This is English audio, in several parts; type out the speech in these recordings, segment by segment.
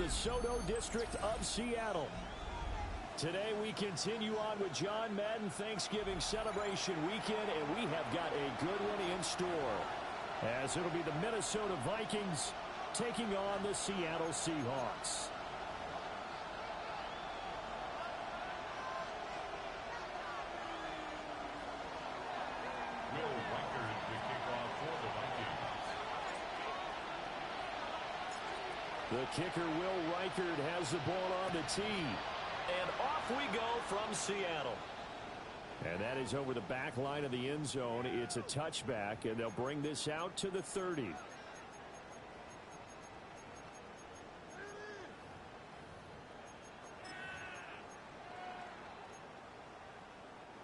DeSoto district of Seattle. Today we continue on with John Madden Thanksgiving celebration weekend, and we have got a good one in store, as it'll be the Minnesota Vikings taking on the Seattle Seahawks. The kicker, Will Reichard, has the ball on the tee. And off we go from Seattle. And that is over the back line of the end zone. It's a touchback, and they'll bring this out to the 30.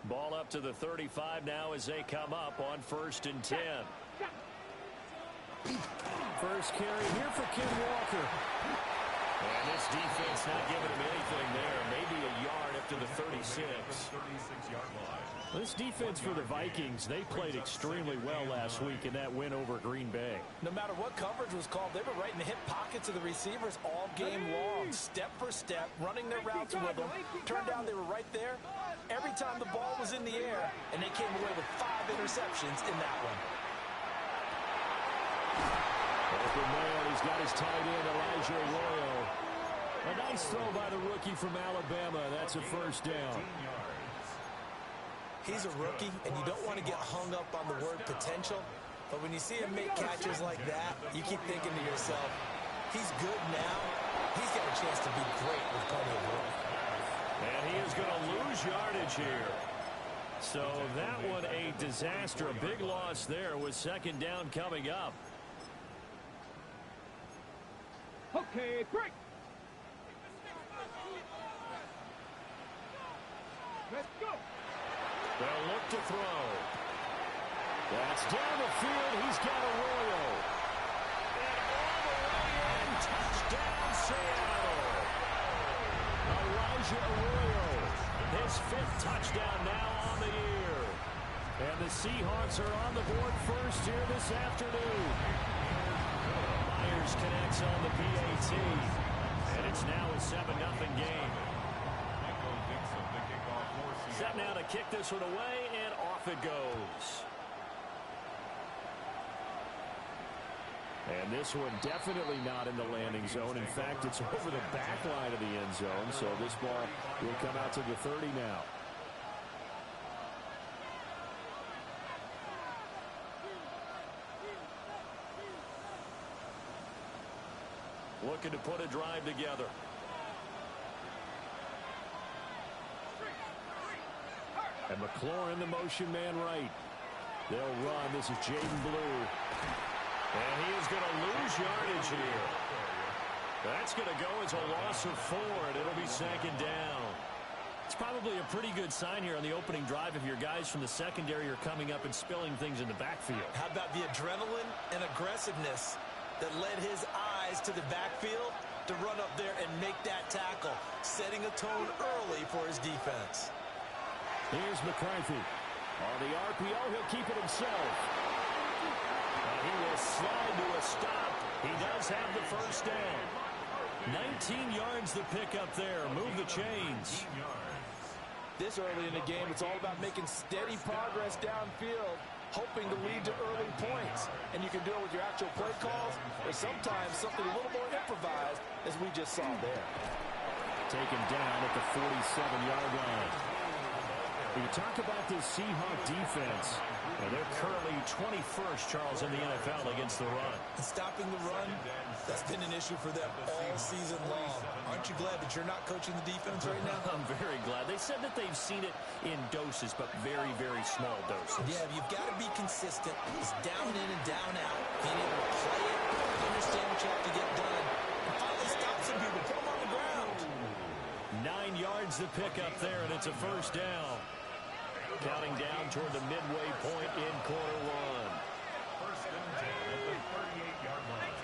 Ball up to the 35 now as they come up on 1st and 10. First carry here for Ken Walker. And this defense not giving him anything there. Maybe a yard up to the 36. This defense for the Vikings, they played extremely well last week in that win over Green Bay. No matter what coverage was called, they were right in the hip pockets of the receivers all game long, step for step, running their routes with them. Turned out they were right there every time the ball was in the air, and they came away with 5 interceptions in that one. Open man, he's got his tight end, Elijah Arroyo. A nice throw by the rookie from Alabama. That's a first down. He's a rookie, and you don't want to get hung up on the word potential, but when you see him make catches like that, you keep thinking to yourself, he's good now. He's got a chance to be great with plenty of room. And he is going to lose yardage here. So that one a disaster. A big loss there with 2nd down coming up. Okay, break. Let's go. They'll look to throw. That's down the field. He's got Arroyo. And all the way in. Touchdown, Seattle. Elijah Arroyo. His 5th touchdown now on the year. And the Seahawks are on the board first here this afternoon. Myers connects on the PAT. And it's now a 7-0 game. Set now to kick this one away, and off it goes. And this one definitely not in the landing zone. In fact, it's over the back line of the end zone, so this ball will come out to the 30 now. Looking to put a drive together. And McLaurin, the motion man right. They'll run. This is Jaden Blue. And he is going to lose yardage here. That's going to go as a loss of 4, and it'll be 2nd down. It's probably a pretty good sign here on the opening drive if your guys from the secondary are coming up and spilling things in the backfield. How about the adrenaline and aggressiveness that led his eyes to the backfield to run up there and make that tackle, setting a tone early for his defense. Here's McCarthy. On the RPO, he'll keep it himself. And he will slide to a stop. He does have the first down. 19 yards the pickup there. Move the chains. This early in the game, it's all about making steady progress downfield, hoping to lead to early points. And you can do it with your actual play calls, or sometimes something a little more improvised, as we just saw there. Taken down at the 47-yard line. When you talk about this Seahawk defense, they're currently 21st, Charles, in the NFL against the run. And stopping the run, that's been an issue for them all season long. Aren't you glad that you're not coaching the defense right now? I'm very glad. They said that they've seen it in doses, but very, very small doses. Yeah, you've got to be consistent. It's down in and down out. Being able to play it, understand what you have to get done, and finally stop some people, put them on the ground. 9 yards to pick up there, and it's a first down. Counting down toward the midway point in quarter 1. First and 10 at the 38-yard line.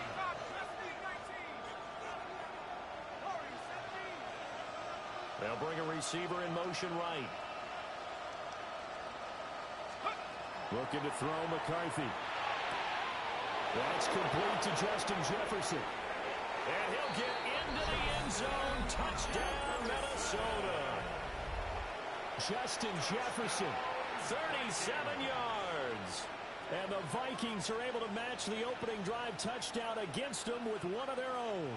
They'll bring a receiver in motion right. Looking to throw McCarthy. That's complete to Justin Jefferson. And he'll get into the zone. Touchdown, Minnesota. Justin Jefferson. 37 yards. And the Vikings are able to match the opening drive touchdown against them with one of their own.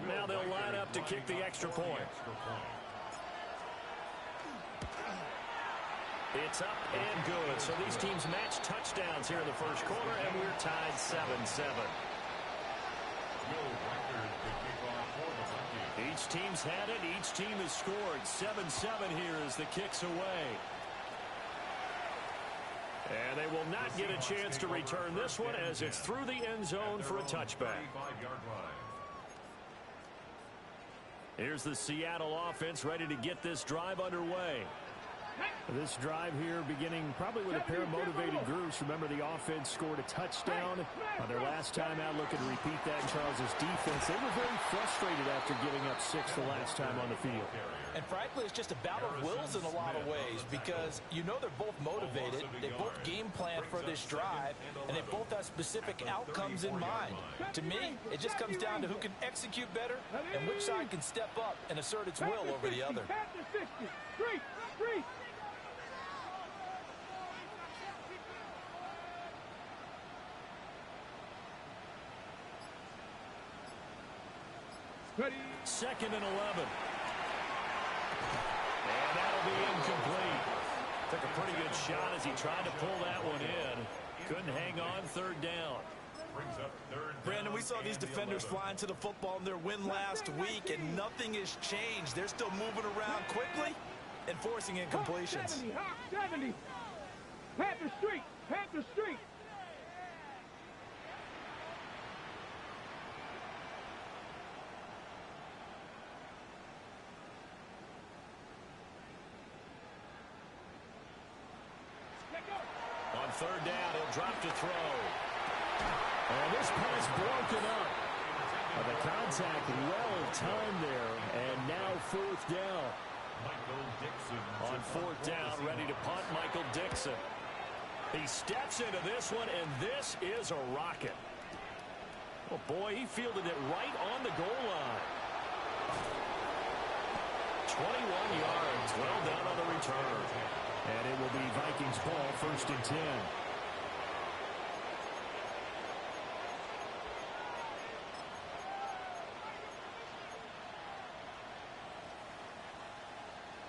Now they'll line up to kick the extra point. It's up and good. So these teams match touchdowns here in the first quarter, and we're tied 7-7. Each team's had it. Each team has scored. 7-7 here as the kick's away. And they will not get a chance to return this one as it's through the end zone for a touchback. Here's the Seattle offense ready to get this drive underway. This drive here beginning probably with a pair of motivated groups. Remember, the offense scored a touchdown on their last time out, looking to repeat that in Charles' defense. They were very frustrated after giving up 6 the last time on the field. And frankly, it's just a battle of wills in a lot of ways because you know they're both motivated. They both game plan for this drive, and they both have specific outcomes in mind. To me, it just comes down to who can execute better and which side can step up and assert its will over the other. Ready. 2nd and 11. And that'll be incomplete. Took a pretty good shot as he tried to pull that one in. Couldn't hang on. 3rd down. Brandon, we saw these defenders flying to the football in their win last week, and nothing has changed. They're still moving around quickly and forcing incompletions. 70, Hawk 70. Panther Street, Panther Street. On 3rd down, he'll drop to throw. And this pass broken up. The contact well timed there, and now 4th down. On 4th down, ready to punt, Michael Dixon. He steps into this one, and this is a rocket. Oh, boy, he fielded it right on the goal line. 21 yards, well done on the return. And it will be Vikings ball, 1st and 10.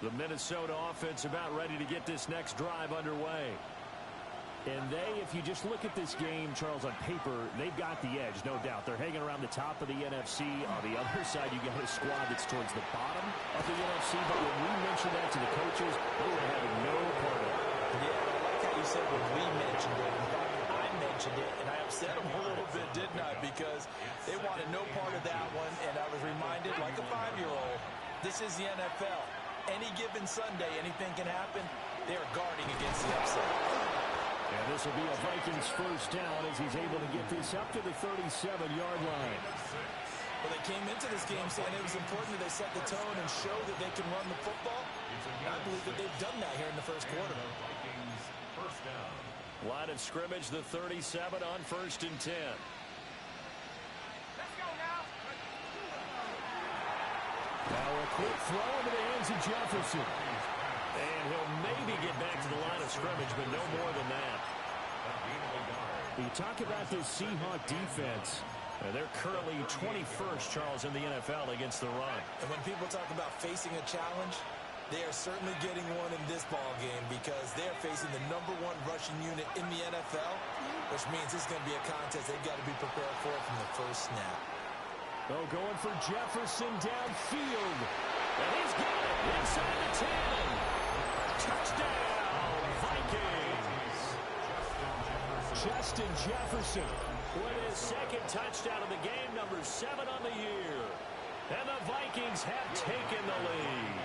The Minnesota offense about ready to get this next drive underway. And if you just look at this game, Charles, on paper, they've got the edge, no doubt. They're hanging around the top of the NFC. On the other side, you got a squad that's towards the bottom of the NFC. But when we mentioned that to the coaches, they were having no part of it. Yeah, I like how you said when we mentioned it. In fact, I mentioned it, and I upset them a little bit, didn't I? Because they wanted no part of that one, and I was reminded, like a 5-year-old, this is the NFL. Any given Sunday, anything can happen. They're guarding against the upset. And this will be a Vikings 1st down as he's able to get this up to the 37-yard line. Well, they came into this game saying it was important that they set the tone and show that they can run the football. And I believe that they've done that here in the first quarter. Line of scrimmage, the 37 on 1st and 10. Now a quick throw into the hands of Jefferson. And he'll maybe get back to the line of scrimmage, but no more than that. You talk about this Seahawk defense. They're currently 21st, Charles, in the NFL against the run. And when people talk about facing a challenge, they are certainly getting one in this ball game because they're facing the #1 rushing unit in the NFL, which means it's going to be a contest they've got to be prepared for from the first snap. Oh, going for Jefferson downfield. And he's got it inside the 10. Touchdown, Vikings. Justin Jefferson with his 2nd touchdown of the game, #7 on the year. And the Vikings have taken the lead.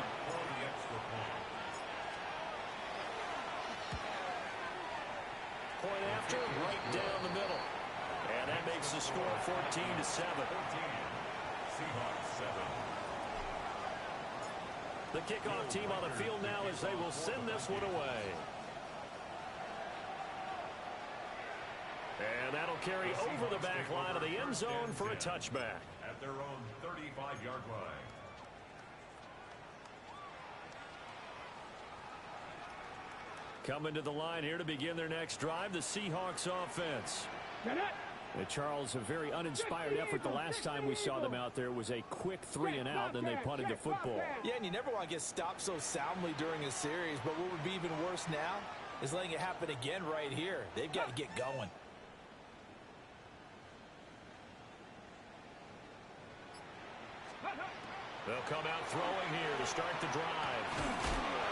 Point after, right down the middle. And that makes the score 14-7. Seahawks 7. The kickoff team on the field now as they will send this one away. And that'll carry over the back line of the end zone for a touchback. At their own 35-yard line. Coming to the line here to begin their next drive, the Seahawks offense. Charles, a very uninspired effort the last time we saw them out there was a quick 3-and-out, then they punted the football. Yeah, and you never want to get stopped so soundly during a series, but what would be even worse now is letting it happen again right here. They've got to get going. They'll come out throwing here to start the drive.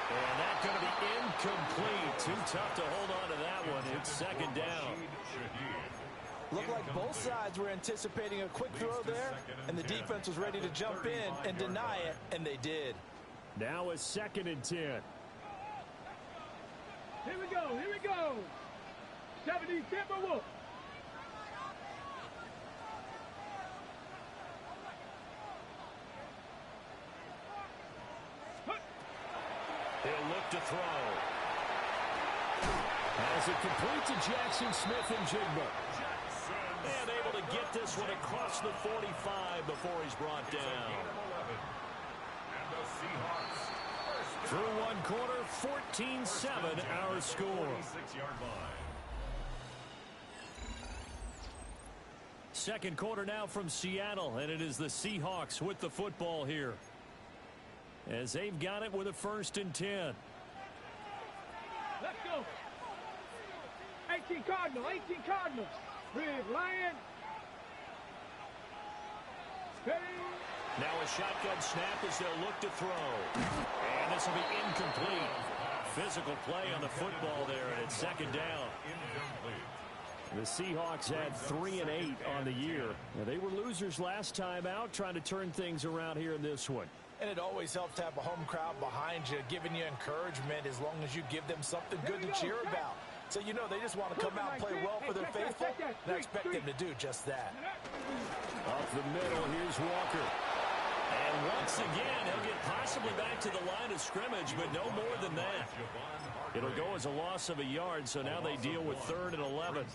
And that's going to be incomplete. Too tough to hold on to that one. It's second down. Looked like both sides were anticipating a quick throw there, and the defense was ready to jump in and deny it, and they did. Now a 2nd and 10. Here we go. Here we go. 70 Timberwolves. He'll look to throw. As it complete to Jackson Smith-Njigba. And able to get this one across the 45 before he's brought down. Through one quarter, 14-7 our score. Second quarter now from Seattle, and it is the Seahawks with the football here. As they've got it with a 1st and 10. Let's go. 18 Cardinals. 18 Cardinals. Red Lion. Hey. Now a shotgun snap as they'll look to throw. And this will be incomplete. Physical play on the football there, and it's second down. The Seahawks had 3 and 8 on the year. Now, they were losers last time out, trying to turn things around here in this one. And it always helps to have a home crowd behind you, giving you encouragement as long as you give them something good to cheer about. So you know they just want to come out and play well for their faithful, and I expect them to do just that. Off the middle, here's Walker. And once again, he'll get possibly back to the line of scrimmage, but no more than that. It'll go as a loss of a yard, so now they deal with 3rd and 11.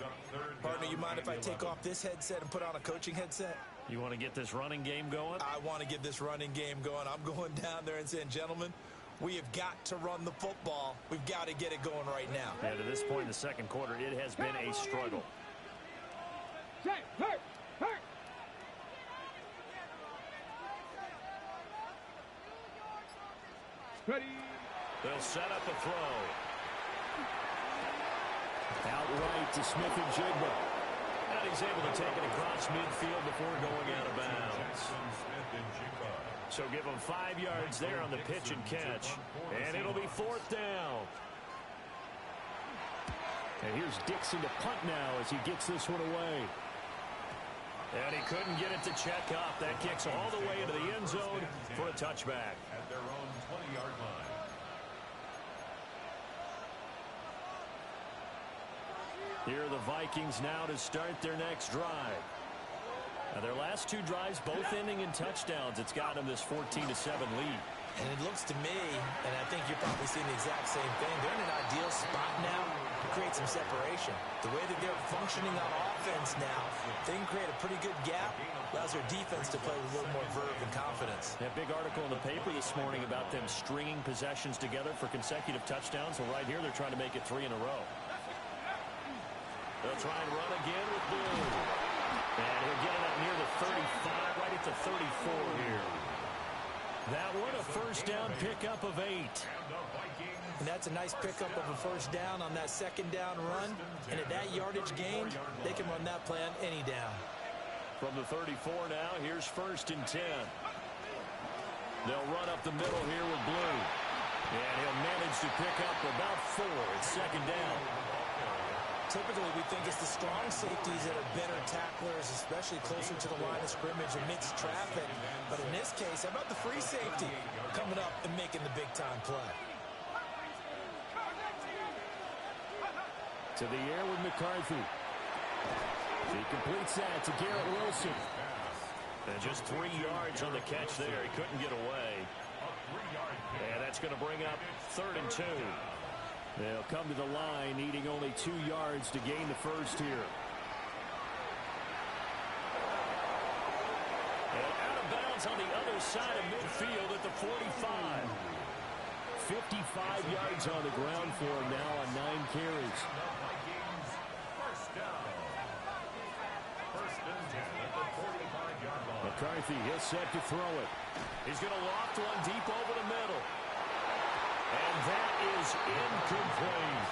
Partner, you mind if I take off this headset and put on a coaching headset? You want to get this running game going? I want to get this running game going. I'm going down there and saying, gentlemen, we have got to run the football. We've got to get it going right now. And to this point in the second quarter, it has been a struggle. Hurt. Ready. They'll set up a throw. Outright to Smith-Njigba. And he's able to take it across midfield before going out of bounds. So give him 5 yards there on the pitch and catch. And it'll be 4th down. And here's Dixon to punt now as he gets this one away. And he couldn't get it to check up. That kicks all the way into the end zone for a touchback. At their own 20-yard line. Here are the Vikings now to start their next drive. Now their last 2 drives both ending in touchdowns. It's got them this 14-7 lead. And it looks to me, and I think you're probably seeing the exact same thing, they're in an ideal spot now to create some separation. The way that they're functioning on offense now, they can create a pretty good gap, allows their defense to play with a little more verve and confidence. That big article in the paper this morning about them stringing possessions together for consecutive touchdowns. Well, right here they're trying to make it 3 in a row. They'll try and run again with Blue. And he'll get it up near the 35, right at the 34 here. That one a first down pickup of 8. And that's a nice pickup of a first down on that second down run. And at that yardage gain, they can run that play on any down. From the 34 now, here's 1st and 10. They'll run up the middle here with Blue. And he'll manage to pick up about 4. It's second down. Typically, we think it's the strong safeties that are better tacklers, especially closer to the line of scrimmage amidst traffic. But in this case, how about the free safety coming up and making the big-time play? To the air with McCarthy. He completes that to Garrett Wilson. And just 3 yards on the catch there. He couldn't get away. And that's going to bring up 3rd and 2. They'll come to the line needing only 2 yards to gain the first here. And out of bounds on the other side of midfield at the 45. 55 yards on the ground for him now on 9 carries. McCarthy, he'll set to throw it. He's going to loft one deep over the middle. And that is incomplete.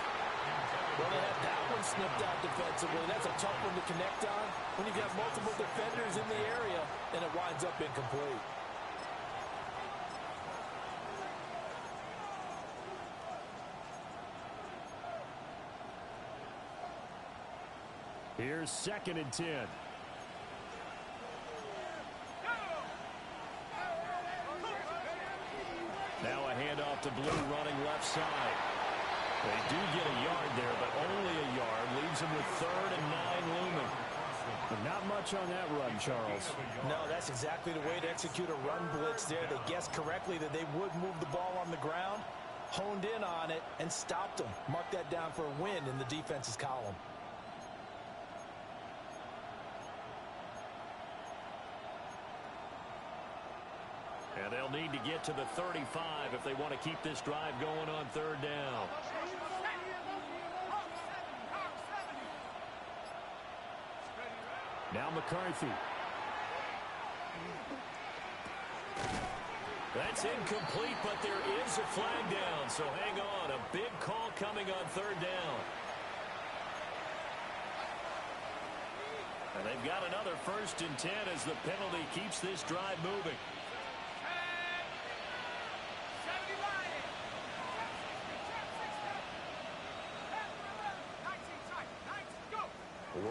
Well, they had that one snipped out defensively. That's a tough one to connect on when you got multiple defenders in the area, and it winds up incomplete. Here's 2nd and 10. Now a handoff to Blue running left side. They do get a yard there, but only a yard. Leaves them with 3rd and 9 looming. But not much on that run, Charles. No, that's exactly the way to execute a run blitz there. They guessed correctly that they would move the ball on the ground, honed in on it, and stopped them. Mark that down for a win in the defense's column. And they'll need to get to the 35 if they want to keep this drive going on 3rd down. Now McCarthy. That's incomplete, but there is a flag down, so hang on. A big call coming on 3rd down. And they've got another 1st and 10 as the penalty keeps this drive moving.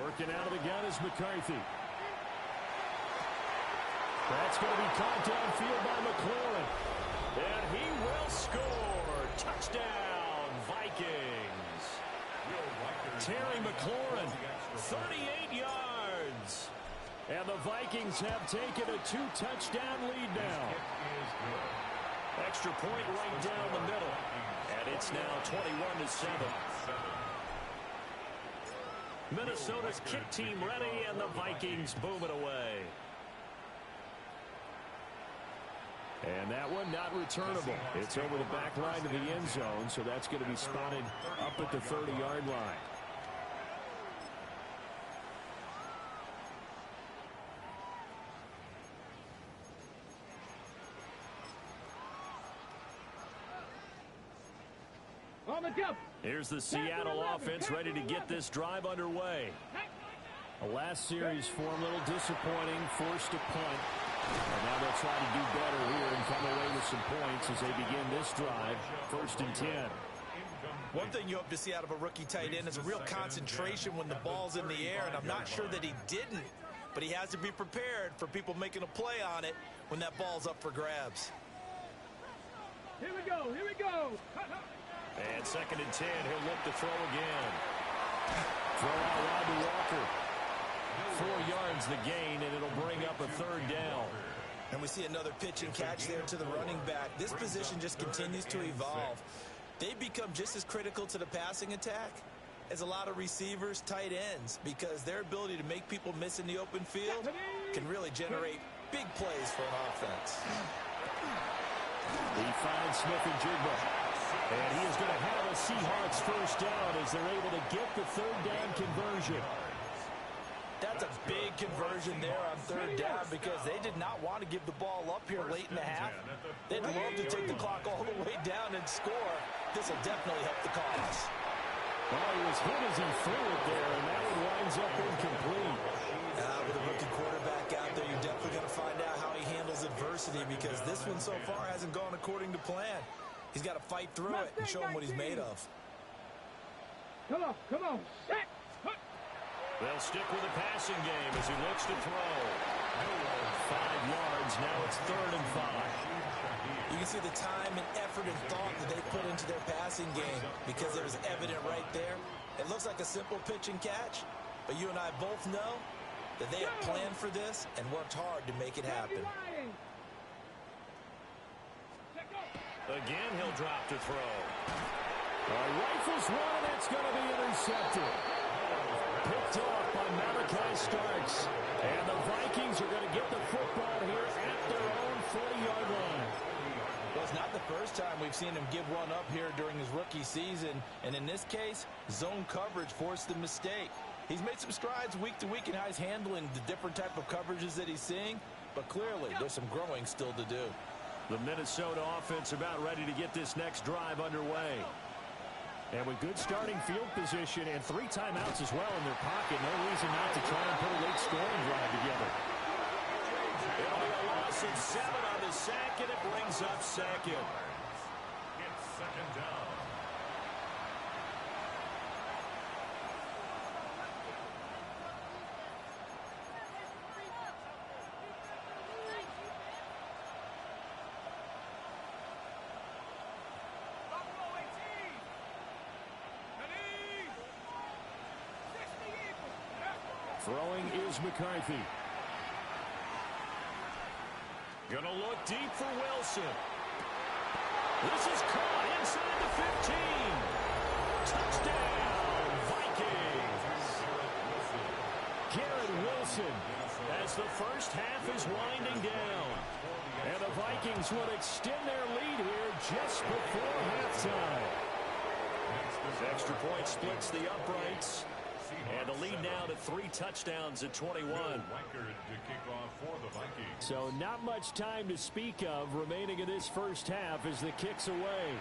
Working out of the gun is McCarthy. That's going to be caught downfield by McLaurin. And he will score. Touchdown, Vikings. Terry McLaurin, 38 yards. And the Vikings have taken a 2-touchdown lead now. Extra point right down the middle. And it's now 21-7. Minnesota's kick team ready, and the Vikings boom it away. And that one not returnable. It's over the back line of the end zone, so that's going to be spotted up at the 30-yard line. On the jump. Here's the Seattle offense ready to get this drive underway. The last series for a little disappointing, forced a punt. And now they'll try to do better here and come away with some points as they begin this drive. 1st and 10. One thing you hope to see out of a rookie tight end is a real concentration when the ball's in the air, and I'm not sure that he didn't, but he has to be prepared for people making a play on it when that ball's up for grabs. Here we go. Here we go. And 2nd and 10, he'll look to throw again. Throw out wide to Walker. 4 yards the gain, and it'll bring up a 3rd down. And we see another pitch and catch there to the running back. This position just continues to evolve. They become just as critical to the passing attack as a lot of receivers, tight ends, because their ability to make people miss in the open field can really generate big plays for an offense. He finds Smith-Njigba. And he is going to have a Seahawks 1st down as they're able to get the 3rd down conversion. That's a big conversion there on 3rd down because they did not want to give the ball up here late in the half. They'd love to take the clock all the way down and score. This will definitely help the cause. Well, he was hit as he threw it there, and that one winds up incomplete. With a rookie quarterback out there, you're definitely going to find out how he handles adversity because this one so far hasn't gone according to plan. He's got to fight through it and show him what he's made of. Come on, come on. Set. They'll stick with the passing game as he looks to throw. 5 yards, now it's 3rd and 5. You can see the time and effort and thought that they put into their passing game because it was evident right there. It looks like a simple pitch and catch, but you and I both know that they have planned for this and worked hard to make it happen. Again, he'll drop to throw. Rifles one, and it's going to be intercepted. Picked off by Malachi Starks. And the Vikings are going to get the football here at their own 40-yard line. Well, it's not the first time we've seen him give one up here during his rookie season. And in this case, zone coverage forced the mistake. He's made some strides week to week in how he's handling the different type of coverages that he's seeing. But clearly, there's some growing still to do. The Minnesota offense about ready to get this next drive underway. And with good starting field position and 3 timeouts as well in their pocket, no reason not to try and put a late scoring drive together. It'll be a loss of 7 on the sack, and it brings up second. It's second down. Throwing is McCarthy. Gonna look deep for Wilson. This is caught inside the 15. Touchdown, Vikings. Garrett Wilson. As the first half is winding down. And the Vikings would extend their lead here just before halftime. Extra point splits the uprights. And the lead now to 3 touchdowns at 21. So not much time to speak of remaining in this first half as the kick's away.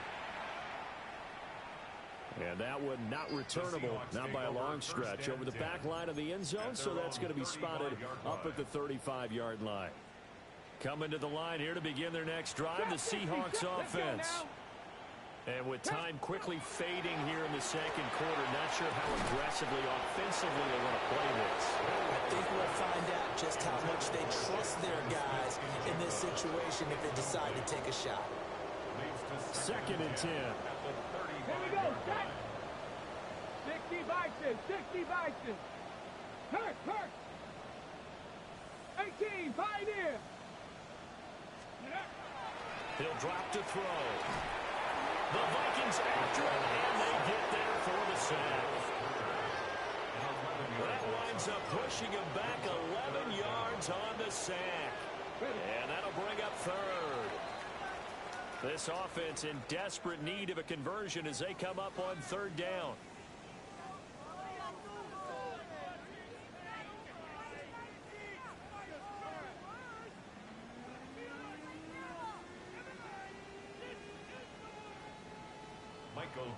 And that one not returnable, not by a long stretch, over the back line of the end zone, so that's going to be spotted up at the 35-yard line. Coming to the line here to begin their next drive, the Seahawks offense. And with time quickly fading here in the second quarter, not sure how aggressively, offensively they want to play this. I think we'll find out just how much they trust their guys in this situation if they decide to take a shot. 2nd and 10. Here we go, set. 60 Vikings, 60 Vikings. Hurt. 18, Pioneer. He'll drop to throw. The Vikings after him, and they get there for the sack. That winds up pushing him back 11 yards on the sack. And that'll bring up 3rd. This offense in desperate need of a conversion as they come up on 3rd down.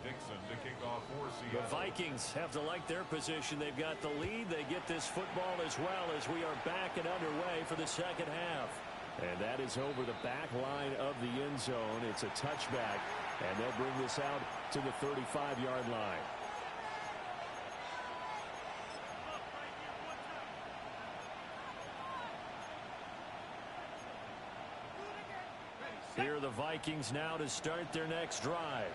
Dixon to kick off for Seattle. The Vikings have to like their position. They've got the lead. They get this football as well as we are back and underway for the second half. And that is over the back line of the end zone. It's a touchback, and they'll bring this out to the 35-yard line. Here are the Vikings now to start their next drive.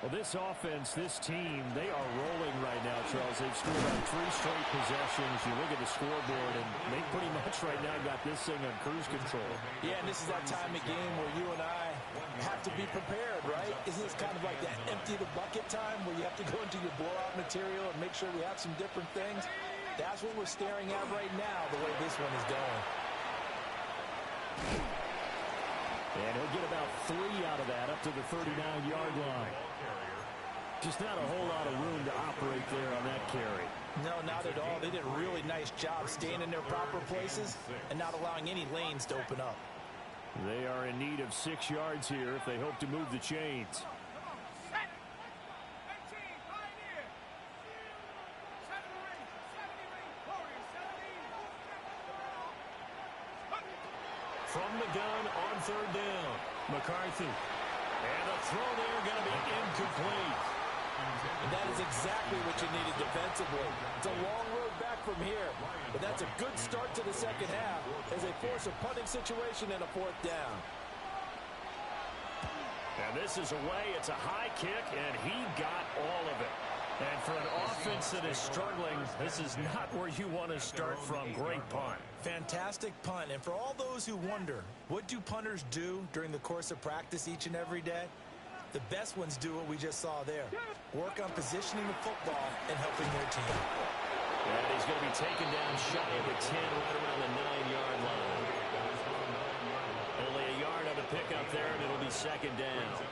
Well, this offense, this team, they are rolling right now, Charles. They've scored on 3 straight possessions. You look at the scoreboard, and they pretty much right now got this thing on cruise control. Yeah, and this is that time of game where you and I have to be prepared, right? Isn't this kind of like that empty the bucket time where you have to go into your blowout material and make sure we have some different things? That's what we're staring at right now, the way this one is going. And he'll get about 3 out of that up to the 39-yard line. Just not a whole lot of room to operate there on that carry. No, not at all. They did a really nice job staying in their proper places and not allowing any lanes to open up. They are in need of 6 yards here if they hope to move the chains. From the gun on 3rd down, McCarthy. And the throw there going to be incomplete. And that is exactly what you needed defensively. It's a long road back from here, but that's a good start to the second half as they force a punting situation and a 4th down. And this is away. It's a high kick, and he got all of it. And for an offense that is struggling, this is not where you want to start from. Great punt. Fantastic punt. And for all those who wonder, what do punters do during the course of practice each and every day? The best ones do what we just saw there. Work on positioning the football and helping their team. And he's going to be taken down shy of the 10, right around the 9-yard line. Only a yard on the pickup there, and it'll be second down.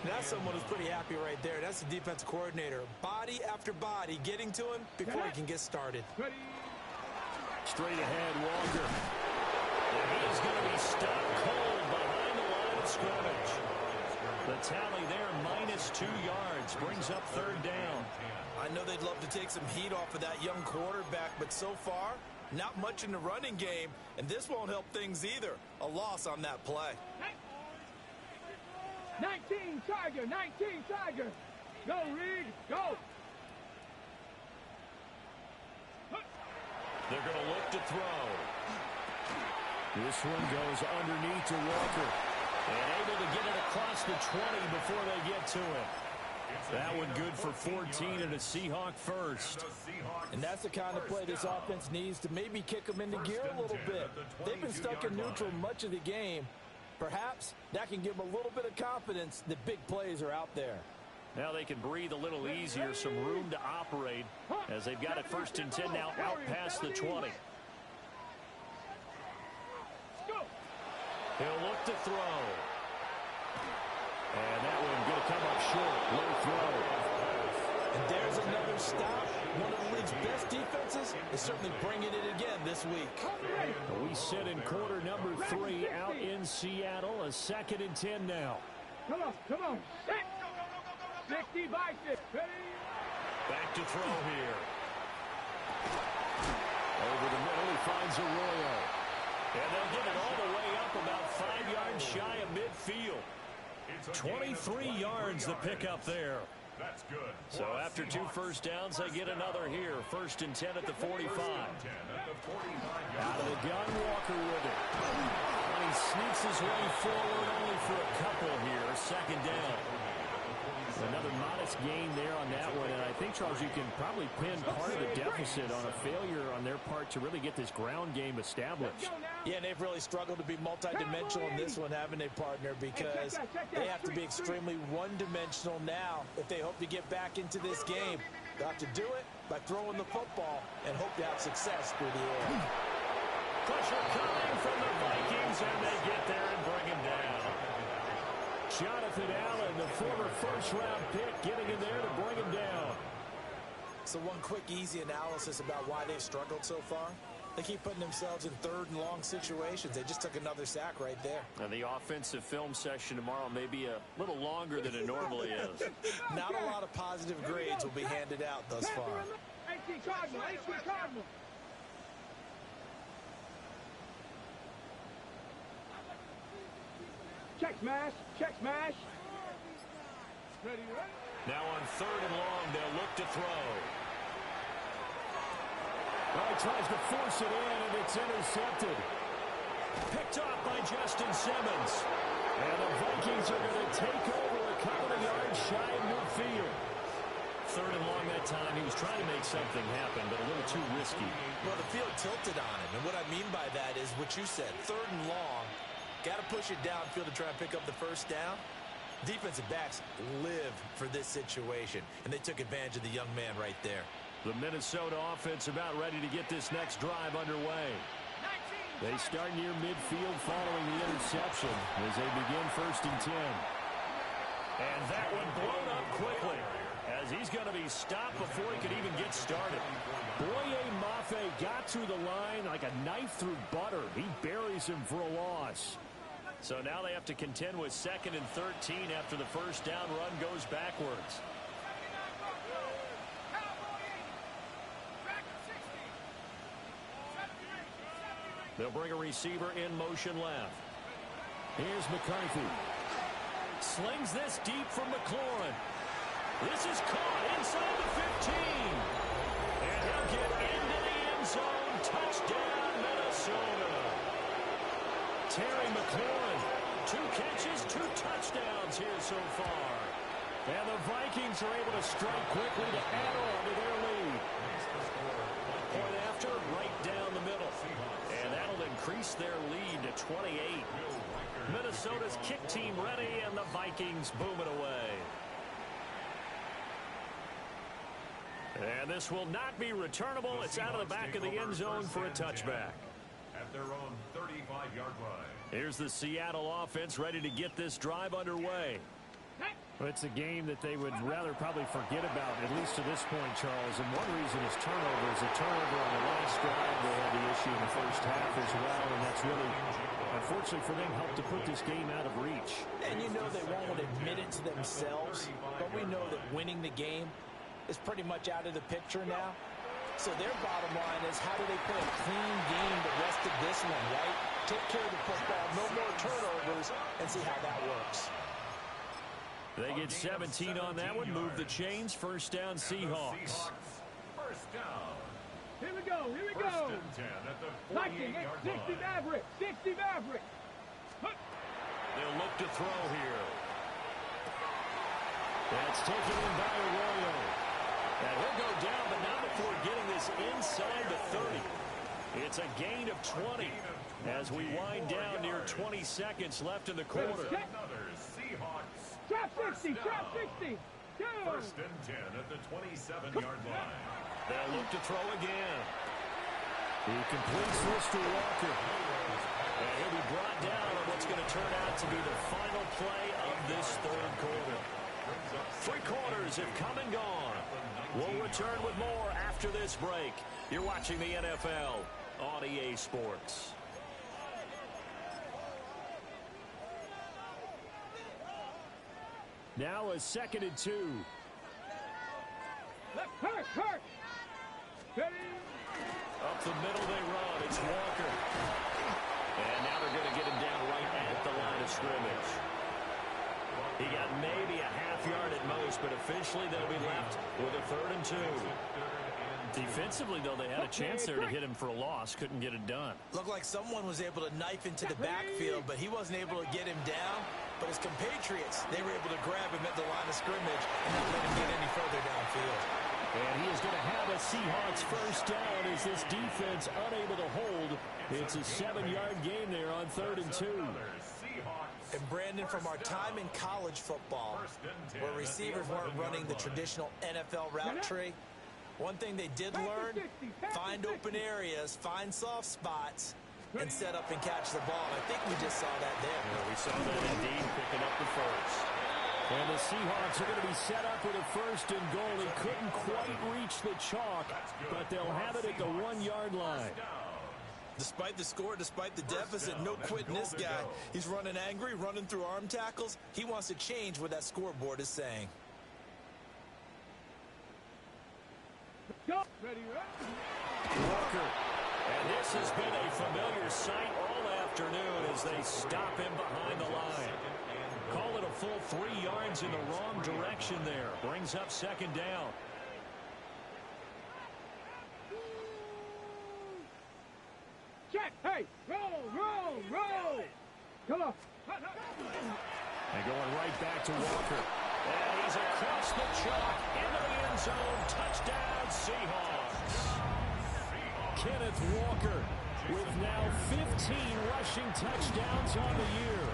That's someone who's pretty happy right there. That's the defensive coordinator. Body after body getting to him before he can get started. Straight ahead, Walker. And he's going to be stopped cold behind the line of scrimmage. The tally there, -2 yards, brings up third down. I know they'd love to take some heat off of that young quarterback, but so far, not much in the running game, and this won't help things either. A loss on that play. 19 Tiger, 19 Tiger. Go, Reed, go. They're going to look to throw. This one goes underneath to Walker. And able to get it across the 20 before they get to it. That one good for 14 and a Seahawk first. And that's the kind of play this offense needs to maybe kick them into gear a little bit. They've been stuck in neutral much of the game. Perhaps that can give them a little bit of confidence that big plays are out there. Now they can breathe a little easier, some room to operate as they've got it 1st and 10 now out past the 20. He'll look to throw. And that one going to come up short. Low throw. And there's another stop. One of the league's best defenses is certainly bringing it again this week. We sit in quarter number 3 out in Seattle. A 2nd and 10 now. Come on, come on. 60 by 6. Back to throw here. Over the middle, he finds Arroyo. And they'll get it all the way up about 5 yards shy of midfield. 23 yards the pickup there. That's good. So after 2 first downs, they get another here. 1st and 10 at the 45. Out of the gun, Walker with it. And he sneaks his way forward only for a couple here. 2nd down. Another modest gain there on that one, and I think, Charles, you can probably pin part of the deficit on a failure on their part to really get this ground game established. Yeah, and they've really struggled to be multidimensional in this one, haven't they, partner? Because they have to be extremely one-dimensional now if they hope to get back into this game. They'll have to do it by throwing the football and hope to have success through the air. Pressure coming from the Vikings, and they get there and bring him down. Jonathan Allen, the former first-round pick, getting in there to bring him down. So one quick, easy analysis about why they've struggled so far. They keep putting themselves in 3rd and long situations. They just took another sack right there. And the offensive film session tomorrow may be a little longer than it normally is. Not a lot of positive grades will be handed out thus far. 18 Cardinal, 18 Cardinal. Check smash, check smash. Ready, ready. Now on 3rd and long, they'll look to throw. Well, he tries to force it in, and it's intercepted. Picked off by Justin Simmons. And the Vikings are going to take over a couple of yards shy of midfield. 3rd and long that time. He was trying to make something happen, but a little too risky. Well, the field tilted on him, and what I mean by that is what you said, 3rd and long. Got to push it downfield to try and pick up the 1st down. Defensive backs live for this situation, and they took advantage of the young man right there. The Minnesota offense about ready to get this next drive underway. They start near midfield following the interception as they begin 1st and 10. And that one blown up quickly as he's going to be stopped before he could even get started. Boye Mafe got through the line like a knife through butter. He buries him for a loss. So now they have to contend with 2nd and 13 after the 1st down run goes backwards. They'll bring a receiver in motion left. Here's McCarthy. Slings this deep from McLaurin. This is caught inside the 15. And he'll get into the end zone. Touchdown, Minnesota. Terry McLaurin, 2 catches, 2 touchdowns here so far. And the Vikings are able to strike quickly to add on to their lead. Point after, right down the middle. And that'll increase their lead to 28. Minnesota's kick team ready, and the Vikings boom it away. And this will not be returnable. It's out of the back of the end zone for a touchback. At their own 35-yard line. Here's the Seattle offense ready to get this drive underway. Well, it's a game that they would rather probably forget about, at least to this point, Charles. And one reason is turnovers. A turnover on the last drive. They had the issue in the first half as well, and that's really, unfortunately for them, helped to put this game out of reach. And you know they won't admit it to themselves, but we know that winning the game is pretty much out of the picture now. So their bottom line is, how do they play a clean game the rest of this one, right? Take care of the football, no more turnovers, and see how that works. They get 17 on that one. Move the chains. First down, Seahawks. First down. Here we go. Here we First go. and 10 at the Viking 48-yard at 60 line. Maverick. 60 Maverick. They'll look to throw here. That's taken in by Arroyo. And he'll go down, but not before getting this inside the 30. It's a gain of 20 as we wind down near 20 seconds left in the quarter. Another Seahawks. Trap 60. Trap 60. Go. First and 10 at the 27-yard line. They'll look to throw again. He completes this to Walker. And he'll be brought down on what's going to turn out to be the final play of this third quarter. 3 quarters have come and gone. We'll return with more after this break. You're watching the NFL on EA Sports. Now a 2nd and 2. Hurt. Ready. Up the middle they run. It's Walker. And now they're going to get him down right at the line of scrimmage. He got maybe a half yard at most, but officially they'll be left with a 3rd and 2. Defensively, though, they had a chance there to hit him for a loss. Couldn't get it done. Looked like someone was able to knife into the backfield, but he wasn't able to get him down. But his compatriots, they were able to grab him at the line of scrimmage and not let him get any further downfield. And he is going to have a Seahawks first down as this defense unable to hold. It's a 7-yard gain there on 3rd and 2. And Brandon, from our time in college football, where receivers weren't running the traditional NFL route tree, one thing they did learn, find open areas, find soft spots, and set up and catch the ball. I think we just saw that there. Yeah, we saw that indeed, picking up the first. And the Seahawks are going to be set up with a 1st and goal. They couldn't quite reach the chalk, but they'll have it at the 1-yard line. Despite the score, despite the deficit, no quitting this guy. He's running angry, running through arm tackles. He wants to change what that scoreboard is saying. Go. Ready. Walker. And this has been a familiar sight all afternoon as they stop him behind the line. Call it a full 3 yards in the wrong direction there. Brings up 2nd down. Check. Hey. Roll. Come on. And going right back to Walker. And he's across the chalk into the end zone. Touchdown, Seahawks. Kenneth Walker with now 15 rushing touchdowns on the year.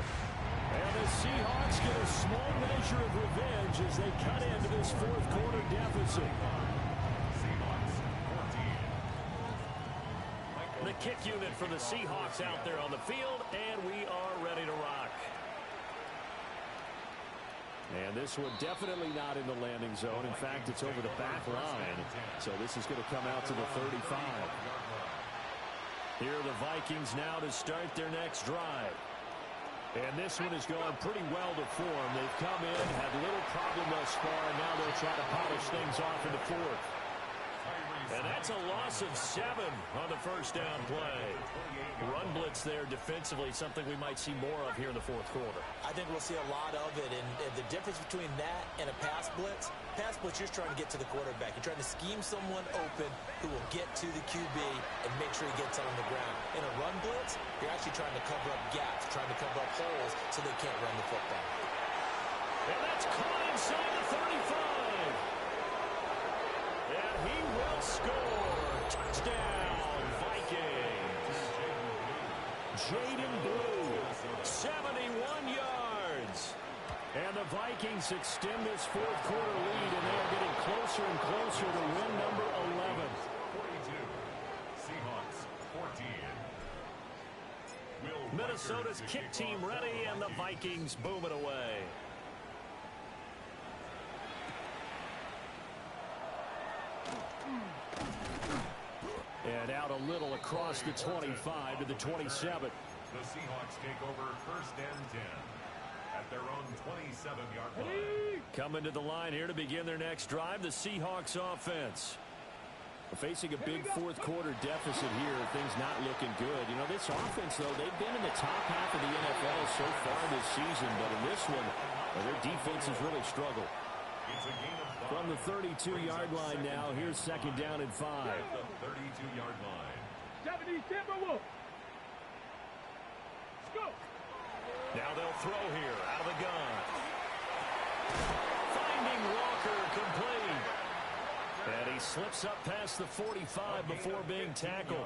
And the Seahawks get a small measure of revenge as they cut into this 4th quarter deficit. The kick unit for the Seahawks out there on the field, and we are ready to rock. And this one definitely not in the landing zone. In fact, it's over the back line. So this is going to come out to the 35. Here are the Vikings now to start their next drive. And this one has gone pretty well to form. They've come in, had little problem thus far, and now they'll try to polish things off in the 4th. And that's a loss of 7 on the first down play. Run blitz there defensively, something we might see more of here in the 4th quarter. I think we'll see a lot of it, and the difference between that and a pass blitz, you're just trying to get to the quarterback. You're trying to scheme someone open who will get to the QB and make sure he gets on the ground. In a run blitz, you're actually trying to cover up gaps, trying to cover up holes so they can't run the football. And that's caught inside the 35. And he will score. Touchdown, Vikings. Jaden Blue, 71 yards. And the Vikings extend this fourth quarter lead, and they are getting closer and closer to win number 11. 42. Seahawks 14. Minnesota's kick team ready, and the Vikings boom it away. And out a little across the 25 to the 27. The Seahawks take over first and 10 at their own 27-yard line. Coming to the line here to begin their next drive, the Seahawks offense. Facing a big fourth quarter deficit here, things not looking good. You know, this offense, though, they've been in the top half of the NFL so far this season, but in this one, their defense has really struggled. It's a gain of 5. From the 32-yard line now, here's second down and 5. The 32-yard line. 70 Timberwolves. Let's go. Now they'll throw here out of the gun. Finding Walker complete. And he slips up past the 45 before being tackled.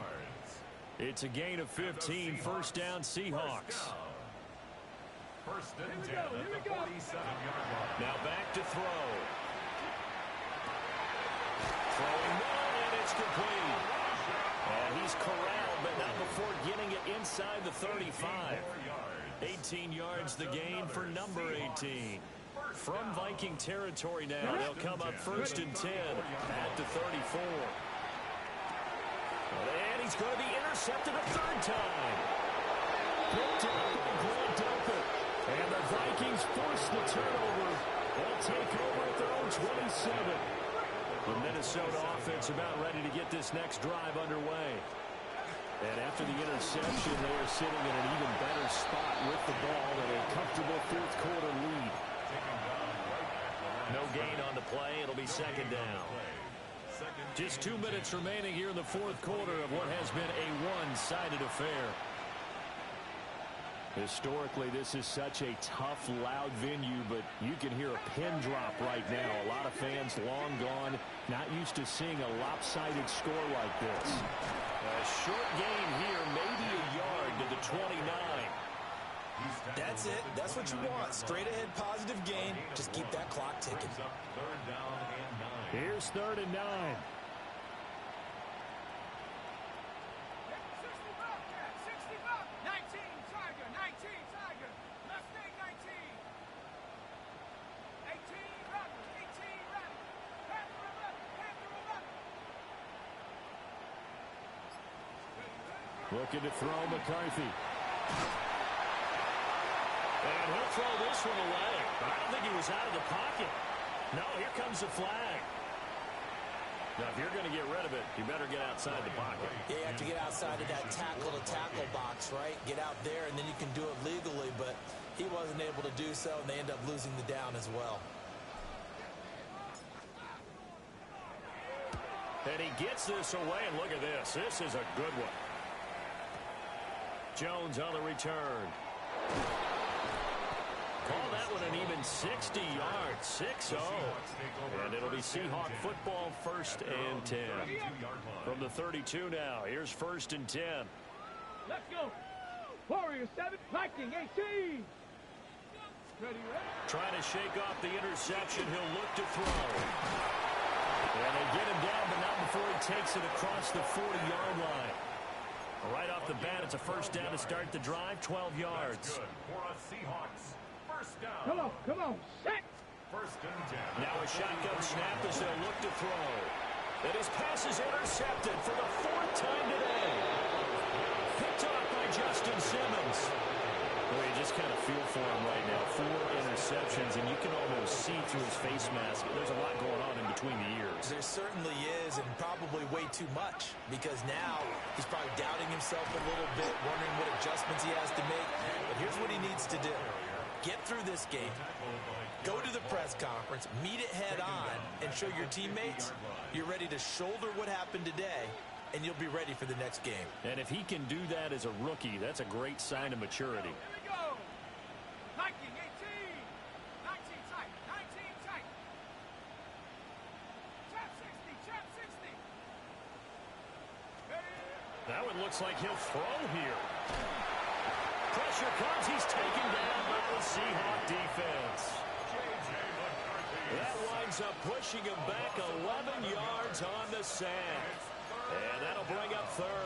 It's a gain of 15, first down Seahawks. First and 10 at the 47-yard line. Now back to throw. Throwing one, and it's complete. And he's corralled, but not before getting it inside the 35. 18 yards the gain for number 18. From Viking territory now, they'll come up first and 10 at the 34. And he's going to be intercepted a third time. Picked up by Grant Delpit. And the Vikings force the turnover. They'll take over at their own 27. The Minnesota offense about ready to get this next drive underway. And after the interception, they are sitting in an even better spot with the ball and a comfortable fourth quarter lead. No gain on the play. It'll be second down. Just 2 minutes remaining here in the fourth quarter of what has been a one-sided affair. Historically, this is such a tough, loud venue, but you can hear a pin drop right now. A lot of fans long gone, not used to seeing a lopsided score like this. A short gain here, maybe a yard to the 29. That's it. That's what you want. Straight ahead positive gain. Just keep that clock ticking. Here's third and 9. 19 Tiger, 19 Tiger. Looking to throw McCarthy. And he'll throw this one away. I don't think he was out of the pocket. No, here comes the flag. Now, if you're going to get rid of it, you better get outside the pocket. Yeah, you have to get outside of that tackle-to-tackle box, right? Get out there, and then you can do it legally, but he wasn't able to do so, and they end up losing the down as well. And he gets this away, and look at this. This is a good one. Jones on the return. Call that one an even 60 yards, 6-0. And it'll be Seahawk football, first and 10. From the 32 now, here's first and 10. Let's go. Warriors 7, Viking 18. Ready, ready? Trying to shake off the interception. He'll look to throw. And they get him down, but not before he takes it across the 40-yard line. Right off the bat, it's a first down to start the drive, 12 yards. Good for a Seahawks. First down. Come on, set. First and 10. Now a shotgun snap as they'll look to throw. And his pass is intercepted for the 4th time today. Picked off by Justin Simmons. Well, you just kind of feel for him right now. 4 interceptions, and you can almost see through his face mask. There's a lot going on in between the ears. There certainly is, and probably way too much, because now he's probably doubting himself a little bit, wondering what adjustments he has to make. But here's what he needs to do. Get through this game, go to the press conference, meet it head on, and show your teammates you're ready to shoulder what happened today, and you'll be ready for the next game. And if he can do that as a rookie, that's a great sign of maturity. Here we go. Viking 18. 19 Tiger, 19 Tiger. That one looks like he'll throw here. Pressure comes. He's taken down by the Seahawk defense. That winds up pushing him back 11 yards on the sack. And that'll bring up third.